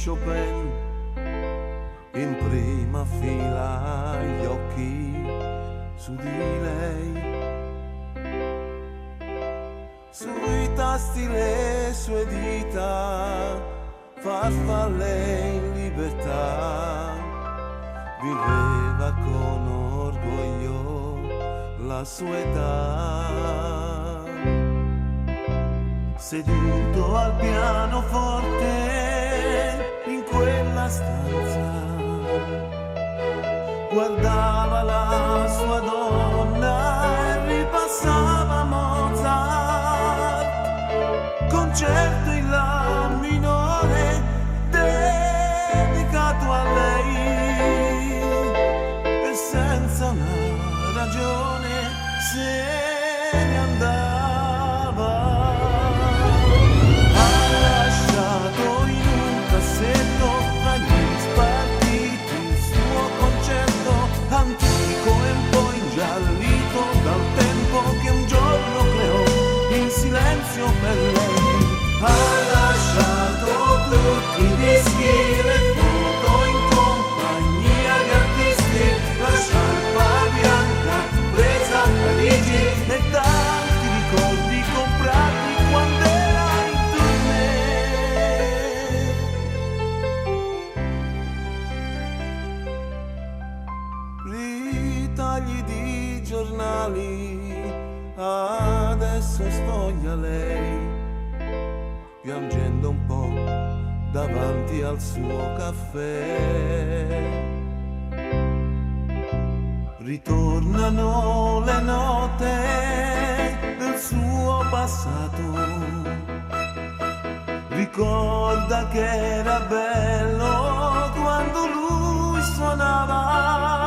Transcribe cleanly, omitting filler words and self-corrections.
Chopin, in prima fila gli occhi su di lei, sui tasti le sue dita, farfalle in libertà, viveva con orgoglio la sua età. Seduto al pianoforte in quella stanza, guardava la sua donna e ripassava Mozart, concerto in la minore dedicato a lei, e senza una ragione se ne andava. Tra gli spartiti il suo concerto antico e un po' ingiallito dal tempo che un giorno creò in silenzio per lei. Ha lasciato tutti i dischi, le foto in compagnia di artisti, la sciarpa bianca presa a Parigi e tanti ricordi comprati quando era in ritagli di giornali, adesso sfoglia lei, piangendo un po' davanti al suo caffè. Ritornano le note del suo passato, ricorda che era bello quando lui suonava